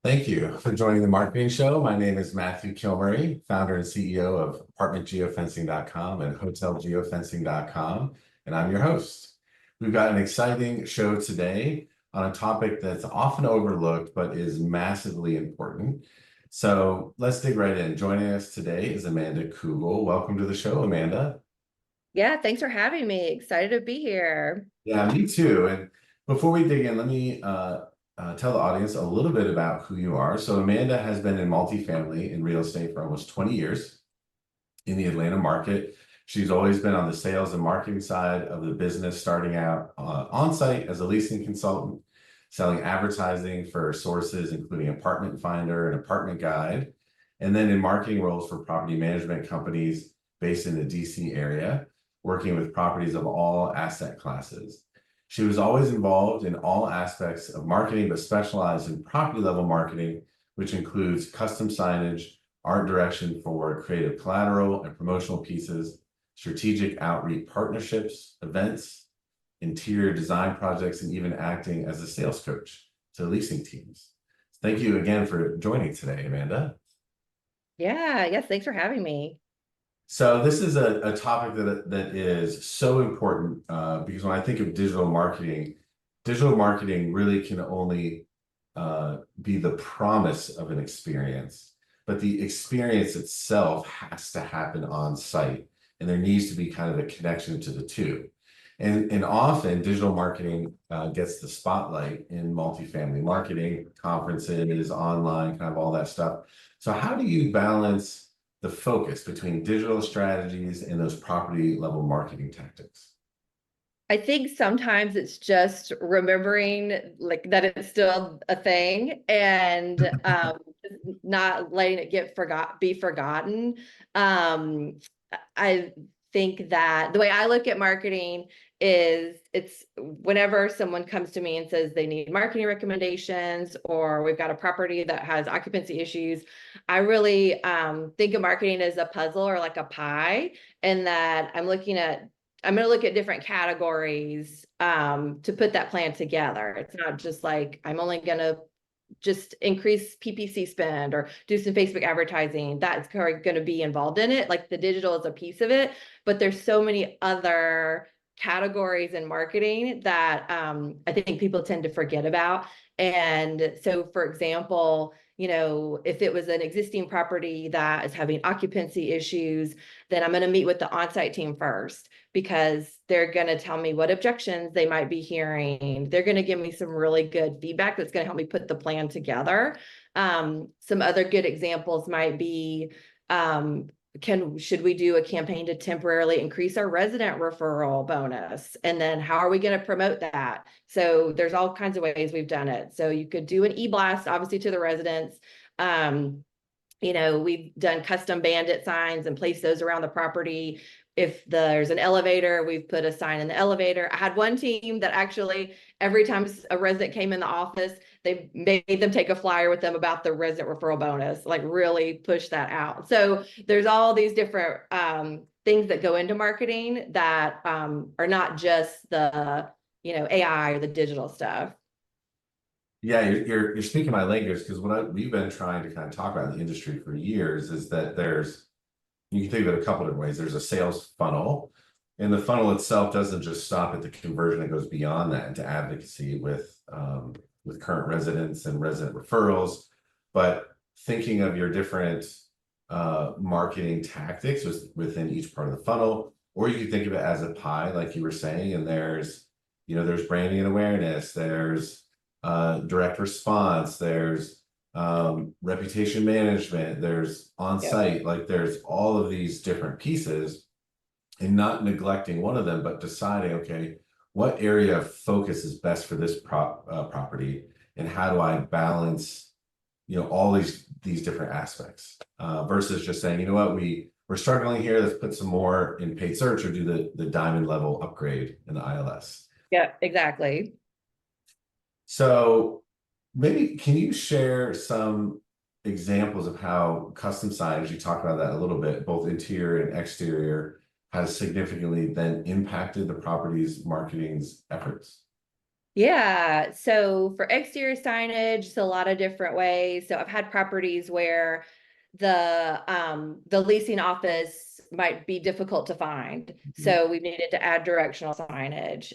Thank you for joining the marketing show. My name is Matthew Kilmurry, founder and CEO of apartmentgeofencing.com and hotelgeofencing.com, and I'm your host. We've got an exciting show today on a topic that's often overlooked but is massively important. So let's dig right in. Joining us today is Amanda Coogle. Welcome to the show, Amanda. Yeah, thanks for having me. Excited to be here. Yeah, me too. And before we dig in, let me tell the audience a little bit about who you are. So Amanda has been in multifamily in real estate for almost 20 years in the Atlanta market. She's always been on the sales and marketing side of the business, starting out on site as a leasing consultant, selling advertising for sources including Apartment Finder and Apartment Guide, and then in marketing roles for property management companies based in the DC area, working with properties of all asset classes. She was always involved in all aspects of marketing, but specialized in property level marketing, which includes custom signage, art direction for creative collateral and promotional pieces, strategic outreach partnerships, events, interior design projects, and even acting as a sales coach to leasing teams. Thank you again for joining today, Amanda. Yes, thanks for having me. So this is a topic that is so important because when I think of digital marketing really can only be the promise of an experience, but the experience itself has to happen on site, and there needs to be kind of a connection to the two. And often digital marketing gets the spotlight in multifamily marketing, conferences, online, kind of all that stuff. So how do you balance the focus between digital strategies and those property level marketing tactics? I think sometimes it's just remembering like that it's still a thing and not letting it be forgotten. I think that the way I look at marketing is it's whenever someone comes to me and says they need marketing recommendations or we've got a property that has occupancy issues, I really think of marketing as a puzzle or like a pie, and that I'm going to look at different categories to put that plan together. It's not just like I'm only going to just increase PPC spend or do some Facebook advertising. That's going to be involved in it. Like the digital is a piece of it, but there's so many other categories in marketing that I think people tend to forget about. And so, for example, if it was an existing property that is having occupancy issues, then I'm going to meet with the on-site team first because they're going to tell me what objections they might be hearing. They're going to give me some really good feedback that's going to help me put the plan together. Some other good examples might be, should we do a campaign to temporarily increase our resident referral bonus? And then how are we going to promote that? So there's all kinds of ways we've done it. So you could do an e-blast, obviously, to the residents. We've done custom bandit signs and placed those around the property. If there's an elevator, we've put a sign in the elevator. I had one team that actually, every time a resident came in the office, they made them take a flyer with them about the resident referral bonus, like really push that out. So there's all these different things that go into marketing that are not just the, AI or the digital stuff. Yeah, you're speaking my language because we've been trying to kind of talk about in the industry for years is that you can think of it a couple different ways. There's a sales funnel, and the funnel itself doesn't just stop at the conversion; it goes beyond that into advocacy with current residents and resident referrals. But thinking of your different marketing tactics within each part of the funnel, or you can think of it as a pie, like you were saying. And there's branding and awareness. There's direct response. There's reputation management. There's on-site. Like there's all of these different pieces, and not neglecting one of them, but deciding, okay, what area of focus is best for this property, and how do I balance, all these different aspects versus just saying, you know what, we're struggling here. Let's put some more in paid search or do the diamond level upgrade in the ILS. Yeah, exactly. So maybe can you share some examples of how custom signage, you talked about that a little bit, both interior and exterior, has significantly then impacted the property's marketing's efforts? Yeah, so for exterior signage, it's a lot of different ways. So I've had properties where the leasing office might be difficult to find. So we've needed to add directional signage.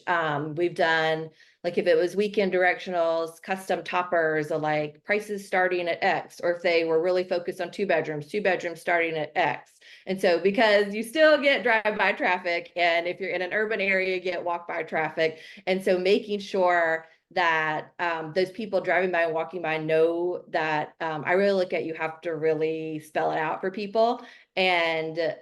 We've done, like, if it was weekend directionals, custom toppers of like prices starting at X, or if they were really focused on two bedrooms starting at X. And so because you still get drive-by traffic, and if you're in an urban area, you get walk-by traffic. And so making sure that those people driving by and walking by know that I really look at, you have to really spell it out for people, and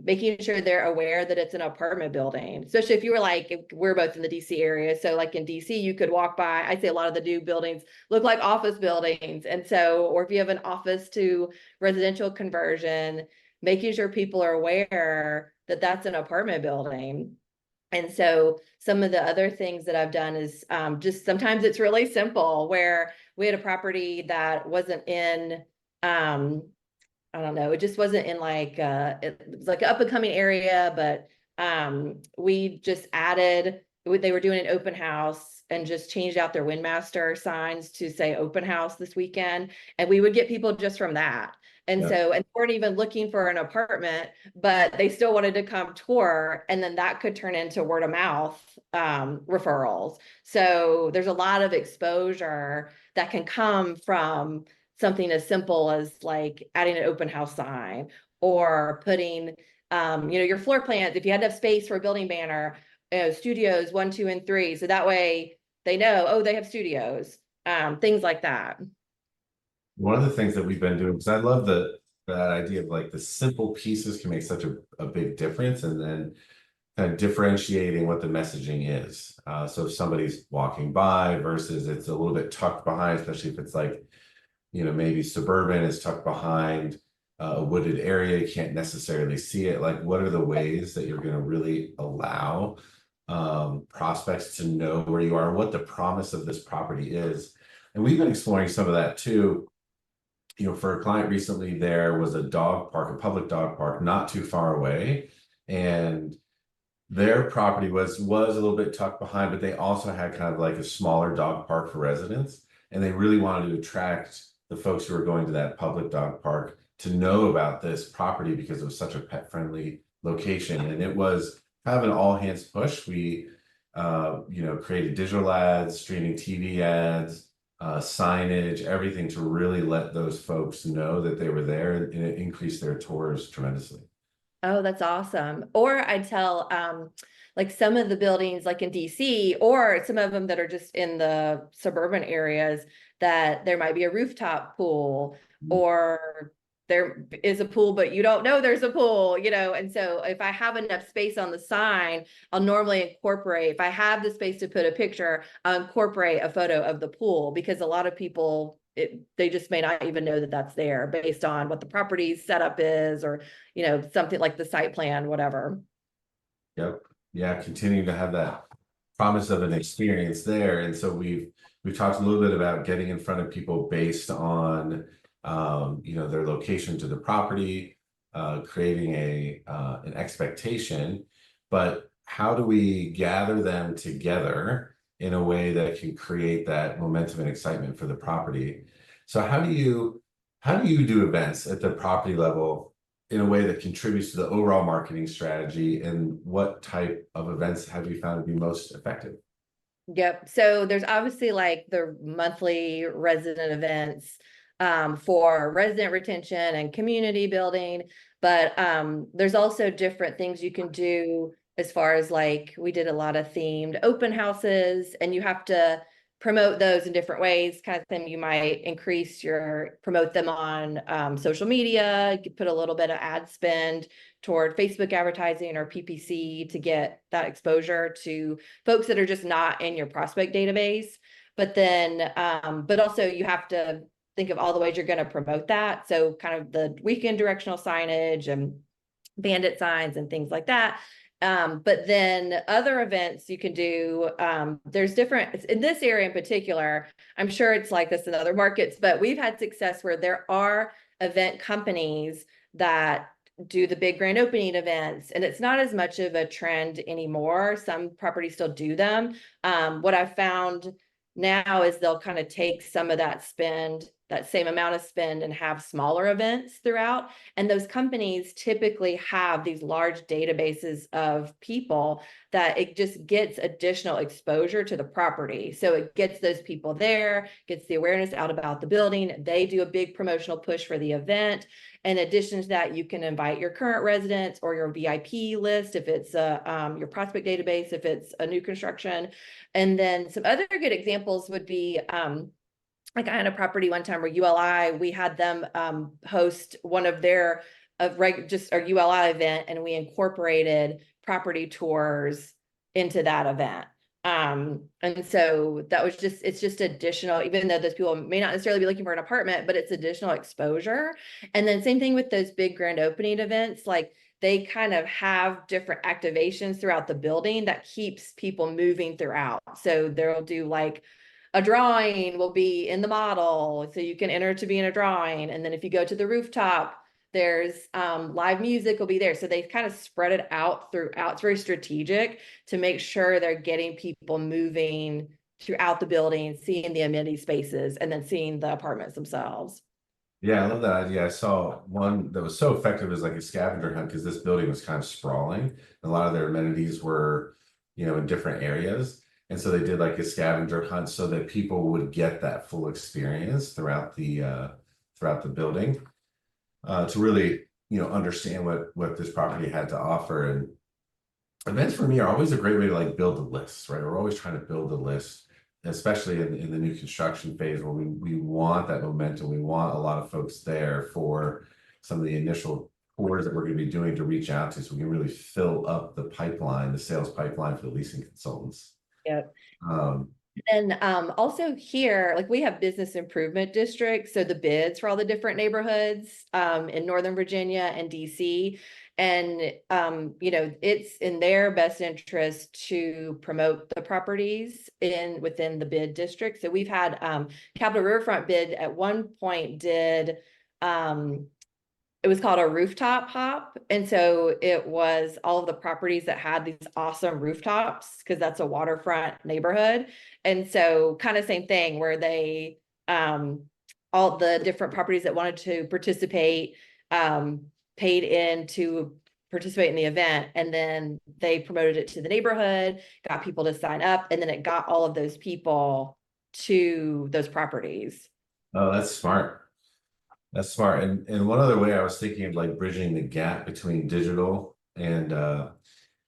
making sure they're aware that it's an apartment building, especially if you were like, if we're both in the DC area. So like in DC, you could walk by, I say a lot of the new buildings look like office buildings. And so, or if you have an office to residential conversion, making sure people are aware that that's an apartment building. And so some of the other things that I've done is just sometimes it's really simple, where we had a property that wasn't in, I don't know, it just wasn't in like, it was like an up and coming area, but we just added, they were doing an open house and just changed out their Windmaster signs to say open house this weekend. And we would get people just from that. And Yeah. so, and they weren't even looking for an apartment, but they still wanted to come tour. And then that could turn into word of mouth referrals. So there's a lot of exposure that can come from something as simple as like adding an open house sign, or putting, your floor plans, if you had enough space for a building banner, studios 1, 2, and 3. So that way they know, oh, they have studios, things like that. One of the things that we've been doing, because I love that idea of like the simple pieces can make such a big difference, and then kind of differentiating what the messaging is. So if somebody's walking by versus it's a little bit tucked behind, especially if it's like, maybe suburban is tucked behind a wooded area, you can't necessarily see it. Like, what are the ways that you're going to really allow prospects to know where you are and what the promise of this property is? And we've been exploring some of that too. For a client recently, there was a dog park, a public dog park, not too far away, and their property was a little bit tucked behind, but they also had kind of like a smaller dog park for residents, and they really wanted to attract the folks who were going to that public dog park to know about this property because it was such a pet-friendly location. And it was kind of an all-hands push. We created digital ads, streaming TV ads, signage, everything to really let those folks know that they were there, and it increased their tours tremendously. Oh, that's awesome. Or I tell like some of the buildings like in DC, or some of them that are just in the suburban areas, that there might be a rooftop pool, or there is a pool, but you don't know there's a pool, and so if I have enough space on the sign, I'll normally incorporate, if I have the space to put a picture, I'll incorporate a photo of the pool, because a lot of people, they just may not even know that that's there based on what the property's setup is, or something like the site plan, whatever. Yep. Yeah, continuing to have that promise of an experience there. And so we've talked a little bit about getting in front of people based on their location to the property, creating an expectation, but how do we gather them together in a way that can create that momentum and excitement for the property? So how do you do events at the property level in a way that contributes to the overall marketing strategy, and what type of events have you found to be most effective? Yep. So there's obviously like the monthly resident events for resident retention and community building, but there's also different things you can do, as far as like we did a lot of themed open houses, and you have to promote those in different ways. Kind of thing, you might promote them on social media, you could put a little bit of ad spend toward Facebook advertising or PPC to get that exposure to folks that are just not in your prospect database. But then, but also you have to think of all the ways you're going to promote that. So kind of the weekend directional signage and bandit signs and things like that. But then other events you can do, there's different, in this area in particular, I'm sure it's like this in other markets, but we've had success where there are event companies that do the big grand opening events, and it's not as much of a trend anymore. Some properties still do them. What I've found now is they'll kind of take some of that spend, that same amount of spend, and have smaller events throughout. And those companies typically have these large databases of people that it just gets additional exposure to the property. So it gets those people there, gets the awareness out about the building. They do a big promotional push for the event. In addition to that, you can invite your current residents or your VIP list if it's your prospect database, if it's a new construction. And then some other good examples would be like I had a property one time where ULI, we had them host one of their just our ULI event, and we incorporated property tours into that event. And so that was just, it's just additional, even though those people may not necessarily be looking for an apartment, but it's additional exposure. And then same thing with those big grand opening events, like they kind of have different activations throughout the building that keeps people moving throughout. So they'll do like a drawing will be in the model, so you can enter to be in a drawing. And then if you go to the rooftop, there's live music will be there. So they kind of spread it out throughout. It's very strategic to make sure they're getting people moving throughout the building, seeing the amenity spaces, and then seeing the apartments themselves. Yeah, I love that idea. I saw one that was so effective as like a scavenger hunt because this building was kind of sprawling. A lot of their amenities were, in different areas. And so they did like a scavenger hunt so that people would get that full experience throughout the building, to really, understand what this property had to offer. And events for me are always a great way to like build a list, right? We're always trying to build a list, especially in the new construction phase where we want that momentum. We want a lot of folks there for some of the initial tours that we're going to be doing to reach out to, so we can really fill up the pipeline, the sales pipeline for the leasing consultants. Yep. Um, And also here, like we have business improvement districts, so the bids for all the different neighborhoods in Northern Virginia and DC. And it's in their best interest to promote the properties within the bid district. So we've had Capital Riverfront bid at one point did it was called a rooftop hop. And so it was all of the properties that had these awesome rooftops, because that's a waterfront neighborhood. And so kind of same thing where they, all the different properties that wanted to participate, paid in to participate in the event. And then they promoted it to the neighborhood, got people to sign up, and then it got all of those people to those properties. oh, that's smart. That's smart. And one other way I was thinking of like bridging the gap between digital and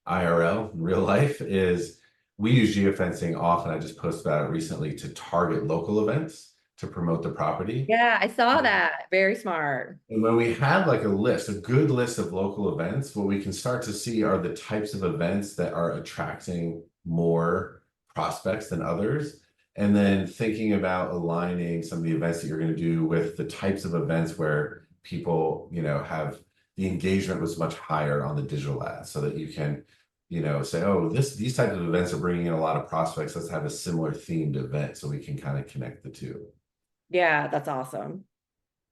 IRL, real life, is we use geofencing often. I just posted about it recently to target local events to promote the property. Yeah, I saw that. Very smart. And when we have like a good list of local events, what we can start to see are the types of events that are attracting more prospects than others. And then thinking about aligning some of the events that you're going to do with the types of events where people, have the engagement was much higher on the digital ads, so that you can, say, oh, these types of events are bringing in a lot of prospects. Let's have a similar themed event so we can kind of connect the two. Yeah, that's awesome.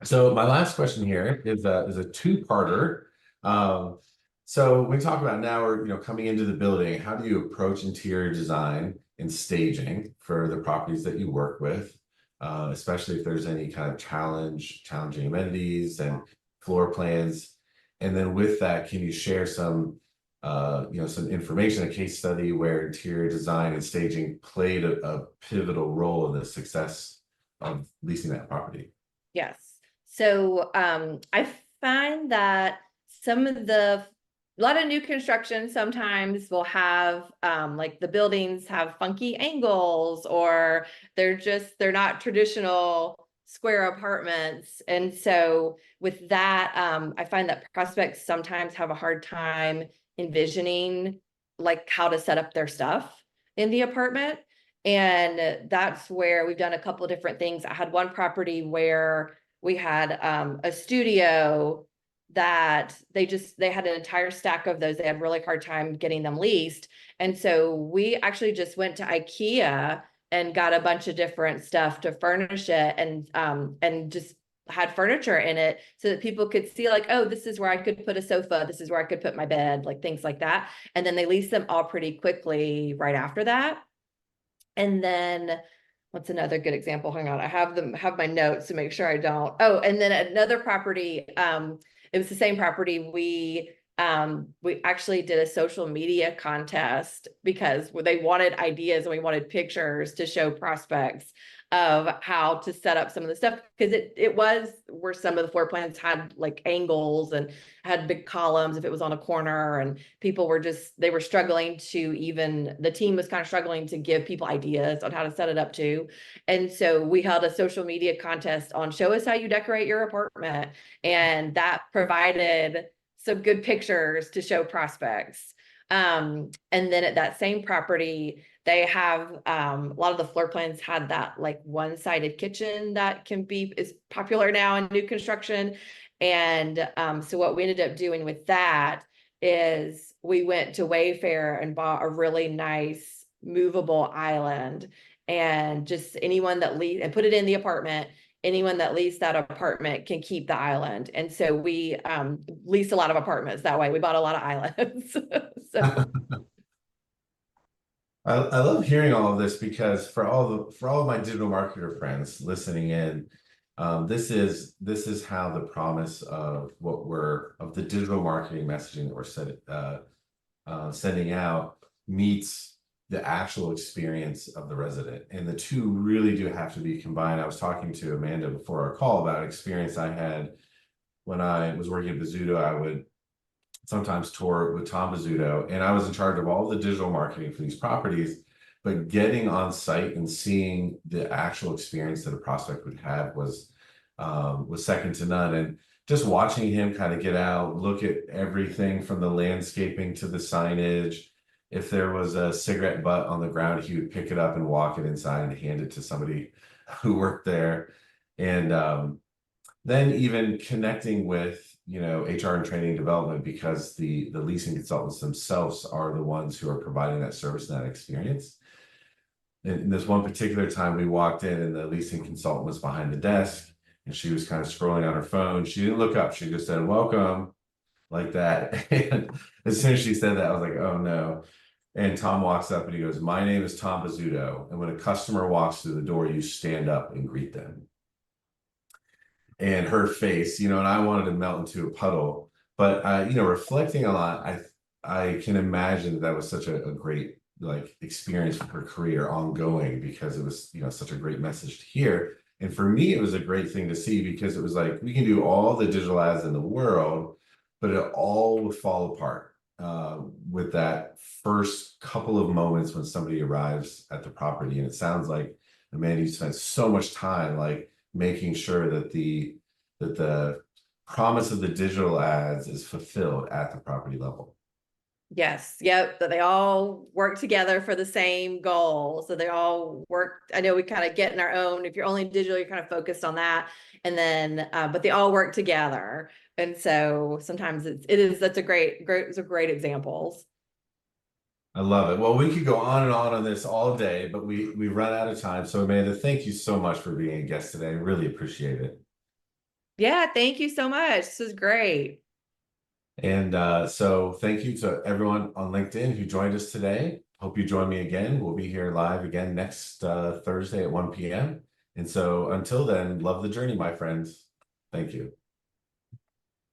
So my last question here is a two-parter. So we talk about now we're coming into the building. How do you approach interior design and staging for the properties that you work with, especially if there's any kind of challenging amenities and floor plans? And then with that, can you share some some information, a case study where interior design and staging played a pivotal role in the success of leasing that property? Yes. So I find that a lot of new construction sometimes will have like the buildings have funky angles, or they're not traditional square apartments. And so with that, I find that prospects sometimes have a hard time envisioning like how to set up their stuff in the apartment. And that's where we've done a couple of different things. I had one property where we had a studio that they had an entire stack of those. They had a really hard time getting them leased. And so we actually just went to IKEA and got a bunch of different stuff to furnish it, and just had furniture in it so that people could see like, oh, this is where I could put a sofa, this is where I could put my bed, like things like that. And then they leased them all pretty quickly right after that. And then what's another good example? Hang on, I have my notes to make sure I don't. Oh, and then another property, it was the same property. We actually did a social media contest because they wanted ideas and we wanted pictures to show prospects of how to set up some of the stuff, because it was where some of the floor plans had like angles and had big columns if it was on a corner, and people were they were struggling to, even the team was kind of struggling to give people ideas on how to set it up too. And so we held a social media contest on show us how you decorate your apartment, and that provided some good pictures to show prospects. And then at that same property, they have a lot of the floor plans had that like one-sided kitchen that is popular now in new construction. And so what we ended up doing with that is we went to Wayfair and bought a really nice movable island, and just anyone that and put it in the apartment. Anyone that leased that apartment can keep the island. And so we leased a lot of apartments that way. We bought a lot of islands. So I love hearing all of this, because for all of my digital marketer friends listening in, this is how the promise of of the digital marketing messaging that we're sending out meets the actual experience of the resident, and the two really do have to be combined. I was talking to Amanda before our call about experience I had when I was working at Bizzuto. I would sometimes tour with Tom Bizzuto, and I was in charge of all the digital marketing for these properties. But getting on site and seeing the actual experience that a prospect would have was second to none. And just watching him kind of get out, look at everything from the landscaping to the signage. If there was a cigarette butt on the ground, he would pick it up and walk it inside and hand it to somebody who worked there. And then even connecting with, HR and training and development, because the leasing consultants themselves are the ones who are providing that service and that experience. And this one particular time we walked in and the leasing consultant was behind the desk, and she was kind of scrolling on her phone. She didn't look up. She just said, "Welcome," like that. And as soon as she said that, I was like, oh no. And Tom walks up and he goes, "My name is Tom Bizzuto. And when a customer walks through the door, you stand up and greet them." And her face, and I wanted to melt into a puddle. But reflecting a lot, I can imagine that was such a great experience for her career ongoing, because it was, such a great message to hear. And for me, it was a great thing to see, because it was like, we can do all the digital ads in the world, but it all would fall apart with that first couple of moments when somebody arrives at the property. And it sounds like, Amanda, you spent so much time making sure that the promise of the digital ads is fulfilled at the property level. yes, yep, that they all work together for the same goal. So they all work. I know we kind of get in our own, if you're only digital, you're kind of focused on that. And then, but they all work together. And so sometimes that's a great examples. I love it. Well, we could go on this all day, but we run out of time. So Amanda, thank you so much for being a guest today. I really appreciate it. Yeah, thank you so much. This is great. And so thank you to everyone on LinkedIn who joined us today. Hope you join me again. We'll be here live again next Thursday at 1 p.m. And so until then, love the journey, my friends. Thank you.